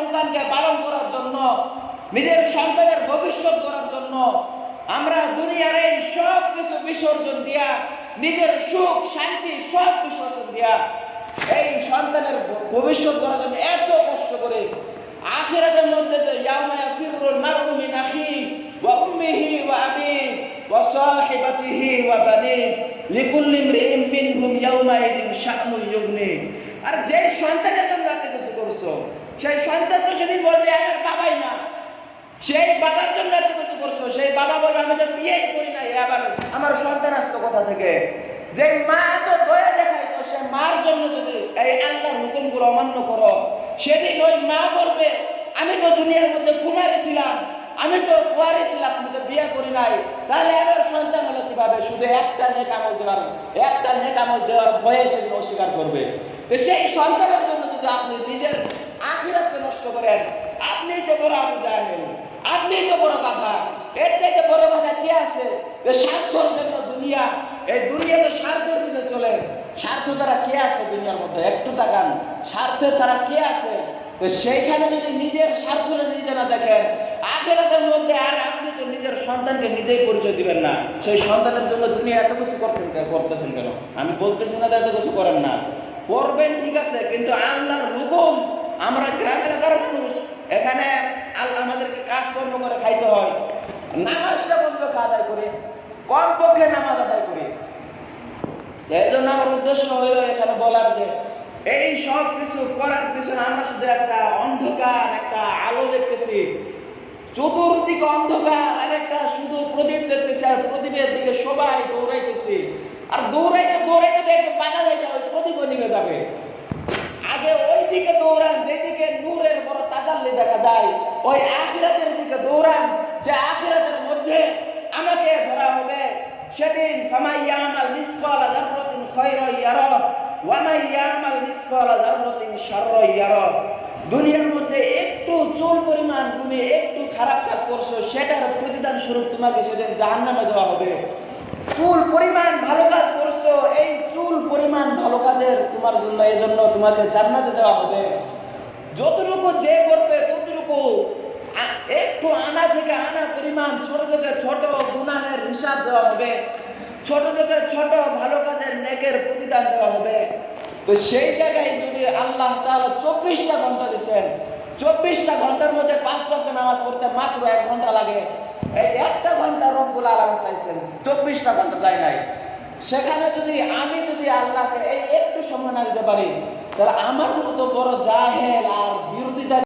সন্তানকে পালন করার জন্য, নিজের সন্তানের ভবিষ্যৎ করার জন্য আমরা দুনিয়ার এই সব কিছু বিসর্জন দিয়া, নিজের সুখ শান্তি সব বিসর্জন দিয়া এই সন্তানের ভবিষ্যৎ করার জন্য এত কষ্ট করে, আখিরাতের মধ্যে যে ইয়াউমা ইয়াফিরুল মারউ মিন আখিহি ওয়া উম্মিহি ওয়া আবিহি ওয়া সাহিবাতিহি ওয়া বানিহি লিকুল্লি ইমরিইন মিনহুম ইয়াউমা ইযিন শা'নুন ইউগনি। আর যে সন্তানের জন্য এত কিছু করছো, সেই সন্তান তো সেদিন বলবে আমার বাবাই না। সেই বাবার জন্য এত কিছু করছো, সেই বাবা বলবে আমি তো বিয়েই করি নাই, আবার আমার সন্তান আসতো কোথা থেকে। যে মা এত দয়া দেখাইতো, সে মার জন্য যদি এই আল্লাহর হুকুমগুলো অমান্য করো, সেদিন ওই মা বলবে আমি তো দুনিয়ার মধ্যে কুমারী ছিলাম, আমি তো কুয়ারি ছিলাম, আমি তো বিয়ে করি নাই, তাহলে আমার সন্তান হলো কিভাবে? শুধু একটা নেক আমল দেওয়ার ভয়ে সেদিন অস্বীকার করবে। তো সেই সন্তানের জন্য যদি আপনি নিজের আখিরাতকে নষ্ট করেন, আপনিই তো বড় আবু জাহেল, আপনিই তো বড় কথা। এর চাইতে বড় কথা কি আছে? যে স্বার্থের জন্য দুনিয়া, এই দুনিয়া তো স্বার্থের পিছনে চলে। স্বার্থ ছাড়া কে আছে দুনিয়ার মধ্যে? একটু তাকান, স্বার্থ ছাড়া কে আছে? তো সেইখানে যদি নিজের স্বার্থ নিজে না দেখেন, আখিরাতের মধ্যে আর আপনি তো নিজের সন্তানকে নিজেই পরিচয় দিবেন না। সেই সন্তানের জন্য দুনিয়া এত কিছু করতেছেন কেন? আমি বলতেছি না এত কিছু করেন না, করবেন ঠিক আছে, কিন্তু আল্লাহর হুকুম। আমরা গ্রামের মানুষ, এখানে আল্লাহ আমাদেরকে কাজকর্ম করে খাইতে হয়, নামাজটা বন্ধ আদায় করে, কমপক্ষে নামাজ আদায় করি। এই জন্য আমার উদ্দেশ্য হইল এখানে বলার যে এই সব কিছু করার পিছনে আমরা শুধু একটা অন্ধকার, একটা আলো দেখতেছি, চতুর্দিকে অন্ধকার, আর একটা শুধু প্রদীপ দেখতেছি, আর প্রদীপের দিকে সবাই দৌড়াইতেছি। আর দৌড়াইতে দৌড়াইতে দেখতে বাধা হয়েছে, ওই প্রদীপও নিভে যাবে। আগে ওই দিকে দৌড়ান যেদিকে নূরের বড় তাজাল্লি দেখা যায়, ওই আখিরাতের দিকে দৌড়ান যে আখিরাতের মধ্যে আমাকে ধরা হবে। সেদিন ফামান ইয়ামাল মিসকালা যাররাতিন খায়রান ইয়ারা ওয়া মান ইয়ামাল মিসকালা যাররাতিন শাররান ইয়ারা। দুনিয়ার মধ্যে একটু চুল পরিমাণ তুমি একটু খারাপ কাজ করছো, সেটার প্রতিদান স্বরূপ তোমাকে সেদিন জাহান্নামে দেওয়া হবে। চুল পরিমাণ ভালো কাজ করছো, এই চুল পরিমাণ ভালো কাজের তোমার জন্য, এই জন্য তোমাকে জান্নাতে দেওয়া হবে। যতটুকু যে করবে ততটুকু, একটু আনা থেকে আনা পরিমাণ ছোট থেকে ছোট গুনাহের হিসাব দেওয়া হবে, ছোট থেকে ছোট ভালো কাজের নেকের প্রতিদান দেওয়া হবে। তো সেই জায়গায় যদি আল্লাহ তাআলা 24টা ঘন্টা দিচ্ছেন, 24টা ঘন্টার মধ্যে 5 ওয়াক্ত নামাজ পড়তে মাত্র 1 ঘন্টা লাগে, এই 1টা ঘন্টা রব্বুল আলামিন চাইছেন, 24টা ঘন্টা যায় নাই। সেখানে যদি আমি আল্লাহকে এই একটু সময় না দিতে পারি, তাহলে আমার মতো বড় জাহেল আর বিরোধিতা